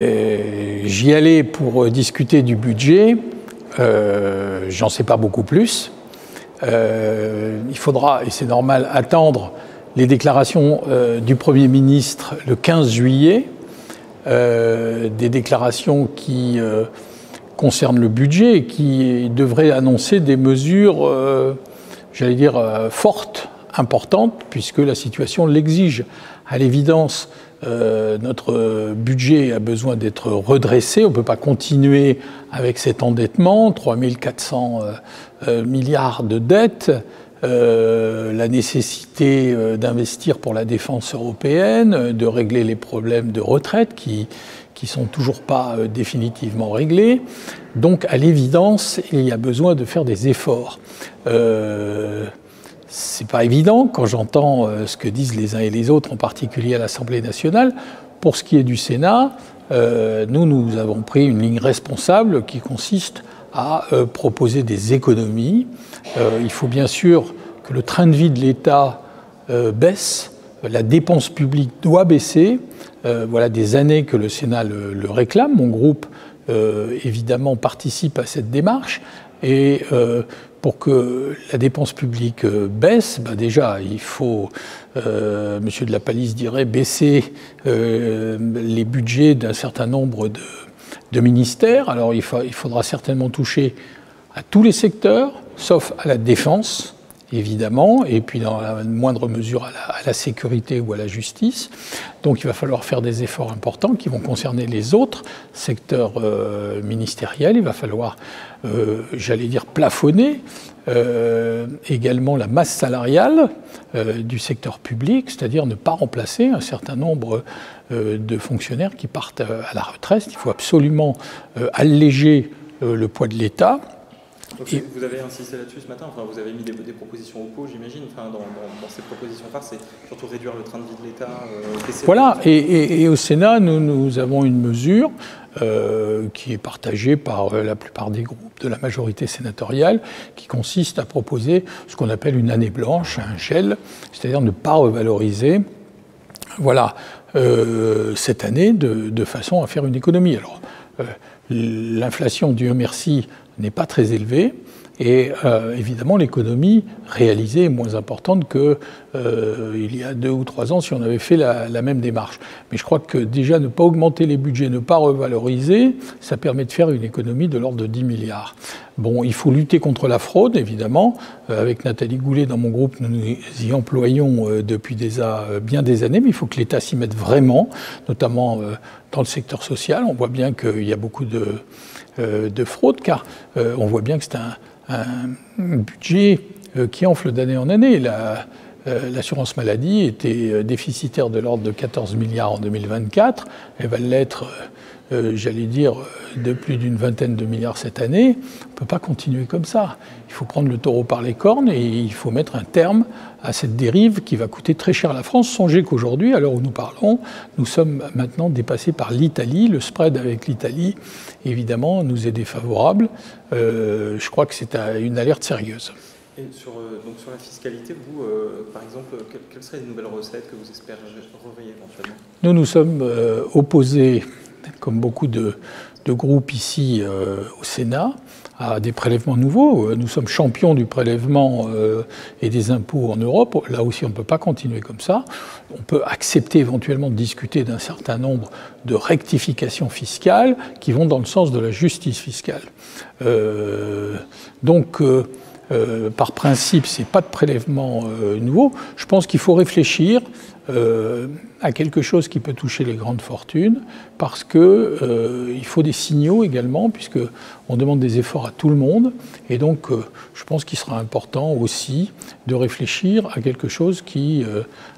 J'y allais pour discuter du budget, j'en sais pas beaucoup plus. Il faudra, et c'est normal, attendre les déclarations du Premier ministre le 15 juillet, des déclarations qui concernent le budget et qui devraient annoncer des mesures, j'allais dire, fortes, importantes, puisque la situation l'exige. À l'évidence, notre budget a besoin d'être redressé. On ne peut pas continuer avec cet endettement, 3 400 milliards de dettes, la nécessité d'investir pour la défense européenne, de régler les problèmes de retraite qui sont toujours pas définitivement réglés. Donc, à l'évidence, il y a besoin de faire des efforts. C'est pas évident quand j'entends ce que disent les uns et les autres, en particulier à l'Assemblée nationale. Pour ce qui est du Sénat, nous avons pris une ligne responsable qui consiste à proposer des économies. Il faut bien sûr que le train de vie de l'État baisse, la dépense publique doit baisser. Voilà des années que le Sénat le réclame. Mon groupe, évidemment, participe à cette démarche. Et pour que la dépense publique baisse, déjà, il faut, M. de la Palice dirait, baisser les budgets d'un certain nombre de ministères. Alors, il faudra certainement toucher à tous les secteurs, sauf à la défense, évidemment, et puis dans la moindre mesure à la sécurité ou à la justice. Donc il va falloir faire des efforts importants qui vont concerner les autres secteurs ministériels. Il va falloir, j'allais dire, plafonner également la masse salariale du secteur public, c'est-à-dire ne pas remplacer un certain nombre de fonctionnaires qui partent à la retraite. Il faut absolument alléger le poids de l'État. Donc, vous avez insisté là-dessus ce matin, enfin, vous avez mis des propositions au pot, j'imagine. Enfin, dans ces propositions phares, c'est surtout réduire le train de vie de l'État. Voilà, et au Sénat, nous avons une mesure qui est partagée par la plupart des groupes de la majorité sénatoriale, qui consiste à proposer ce qu'on appelle une année blanche, un gel, c'est-à-dire ne pas revaloriser, voilà, cette année de façon à faire une économie. Alors, l'inflation, Dieu merci, n'est pas très élevée et évidemment l'économie réalisée est moins importante qu'il y a 2 ou 3 ans si on avait fait la même démarche. Mais je crois que déjà ne pas augmenter les budgets, ne pas revaloriser, ça permet de faire une économie de l'ordre de 10 milliards. Bon, il faut lutter contre la fraude, évidemment. Avec Nathalie Goulet, dans mon groupe, nous y employons depuis bien des années, mais il faut que l'État s'y mette vraiment, notamment dans le secteur social. On voit bien qu'il y a beaucoup de fraude, car on voit bien que c'est un budget qui enfle d'année en année. L'assurance maladie était déficitaire de l'ordre de 14 milliards en 2024. Elle va l'être, j'allais dire, de plus d'une vingtaine de milliards cette année. On ne peut pas continuer comme ça. Il faut prendre le taureau par les cornes et il faut mettre un terme à cette dérive qui va coûter très cher à la France. Songez qu'aujourd'hui, à l'heure où nous parlons, nous sommes maintenant dépassés par l'Italie. Le spread avec l'Italie, évidemment, nous est défavorable. Je crois que c'est une alerte sérieuse. Et sur la fiscalité, vous, par exemple, quelles seraient les nouvelles recettes que vous espéreriez éventuellement? Nous sommes opposés, comme beaucoup de groupes ici au Sénat, à des prélèvements nouveaux. Nous sommes champions du prélèvement et des impôts en Europe. Là aussi, on ne peut pas continuer comme ça. On peut accepter éventuellement de discuter d'un certain nombre de rectifications fiscales qui vont dans le sens de la justice fiscale. Par principe, ce n'est pas de prélèvement nouveau. Je pense qu'il faut réfléchir à quelque chose qui peut toucher les grandes fortunes, parce qu'il faut des signaux également, puisqu'on demande des efforts à tout le monde. Et donc, je pense qu'il sera important aussi de réfléchir à quelque chose qui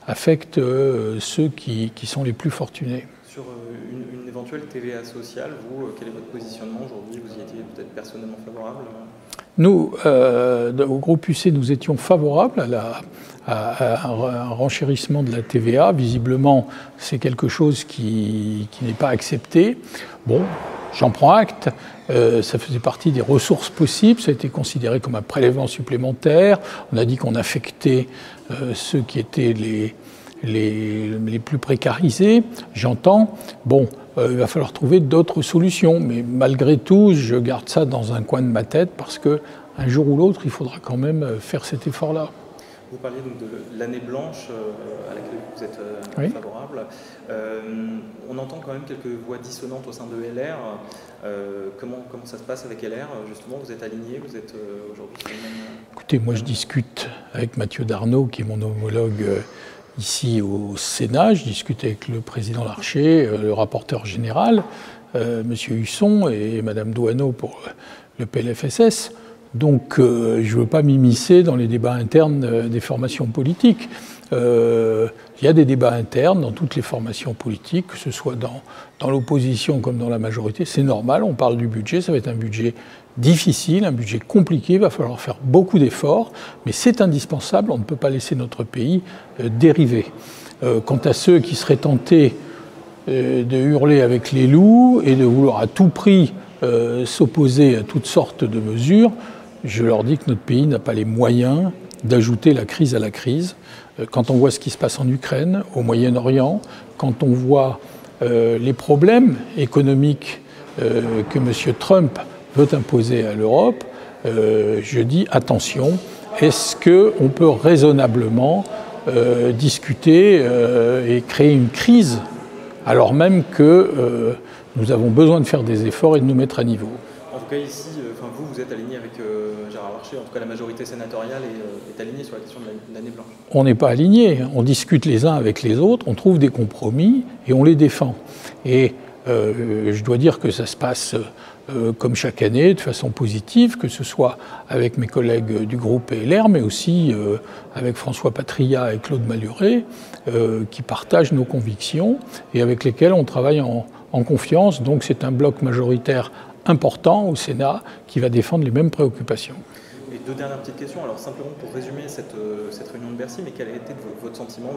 affecte ceux qui sont les plus fortunés. Sur une éventuelle TVA sociale, vous, quel est votre positionnement aujourd'hui? Vous y étiez peut-être personnellement favorable? Nous, au groupe UC, nous étions favorables à un renchérissement de la TVA. Visiblement, c'est quelque chose qui n'est pas accepté. Bon, j'en prends acte. Ça faisait partie des ressources possibles. Ça a été considéré comme un prélèvement supplémentaire. On a dit qu'on affectait ceux qui étaient les plus précarisés. J'entends. Bon, il va falloir trouver d'autres solutions. Mais malgré tout, je garde ça dans un coin de ma tête parce qu'un jour ou l'autre, il faudra quand même faire cet effort-là. Vous parliez donc de l'année blanche à laquelle vous êtes favorable. On entend quand même quelques voix dissonantes au sein de LR. Comment ça se passe avec LR? Justement, vous êtes aligné, vous êtes aujourd'hui sur le même... Écoutez, moi je discute avec Mathieu Darnaud, qui est mon homologue ici au Sénat. Je discute avec le président Larcher, le rapporteur général, M. Husson et Mme Doineau pour le PLFSS. Donc, je ne veux pas m'immiscer dans les débats internes des formations politiques. Il y a des débats internes dans toutes les formations politiques, que ce soit dans l'opposition comme dans la majorité. C'est normal, on parle du budget, ça va être un budget difficile, un budget compliqué, il va falloir faire beaucoup d'efforts, mais c'est indispensable, on ne peut pas laisser notre pays dériver. Quant à ceux qui seraient tentés de hurler avec les loups et de vouloir à tout prix s'opposer à toutes sortes de mesures, je leur dis que notre pays n'a pas les moyens d'ajouter la crise à la crise. Quand on voit ce qui se passe en Ukraine, au Moyen-Orient, quand on voit les problèmes économiques que M. Trump veut imposer à l'Europe, je dis attention, est-ce qu'on peut raisonnablement discuter et créer une crise alors même que nous avons besoin de faire des efforts et de nous mettre à niveau? En tout cas, ici, vous êtes aligné avec Gérard Larcher, en tout cas la majorité sénatoriale est alignée sur la question de l'année blanche. On n'est pas alignés, on discute les uns avec les autres, on trouve des compromis et on les défend. Et je dois dire que ça se passe comme chaque année, de façon positive, que ce soit avec mes collègues du groupe LR, mais aussi avec François Patriat et Claude Malhuret, qui partagent nos convictions et avec lesquels on travaille en confiance. Donc c'est un bloc majoritaire important au Sénat qui va défendre les mêmes préoccupations. Et deux dernières petites questions. Alors simplement pour résumer cette réunion de Bercy, mais quel a été votre sentiment?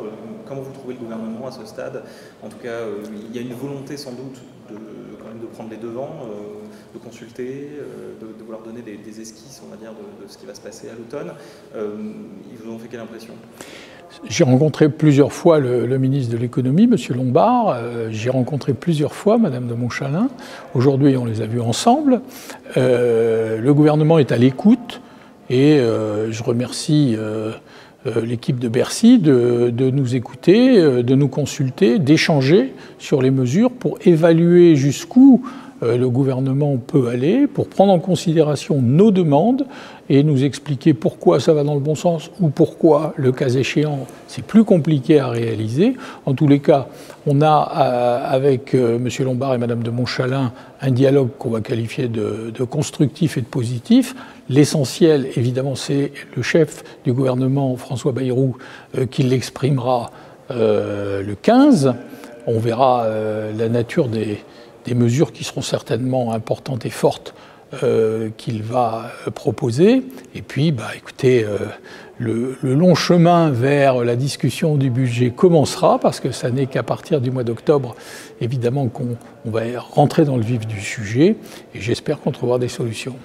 Comment vous trouvez le gouvernement à ce stade? En tout cas, il y a une volonté sans doute quand même de prendre les devants, de consulter, de vouloir donner des esquisses, on va dire, de ce qui va se passer à l'automne. Ils vous ont fait quelle impression? J'ai rencontré plusieurs fois le ministre de l'économie, M. Lombard. J'ai rencontré plusieurs fois Mme de Montchalin. Aujourd'hui, on les a vus ensemble. Le gouvernement est à l'écoute et je remercie l'équipe de Bercy de nous écouter, de nous consulter, d'échanger sur les mesures pour évaluer jusqu'où le gouvernement peut aller, pour prendre en considération nos demandes et nous expliquer pourquoi ça va dans le bon sens ou pourquoi, le cas échéant, c'est plus compliqué à réaliser. En tous les cas, on a avec M. Lombard et Mme de Montchalin un dialogue qu'on va qualifier de constructif et de positif. L'essentiel, évidemment, c'est le chef du gouvernement, François Bayrou, qui l'exprimera le 15. On verra la nature des mesures qui seront certainement importantes et fortes qu'il va proposer. Et puis, écoutez, le long chemin vers la discussion du budget commencera, parce que ça n'est qu'à partir du mois d'octobre, évidemment, qu'on va rentrer dans le vif du sujet, et j'espère qu'on trouvera des solutions.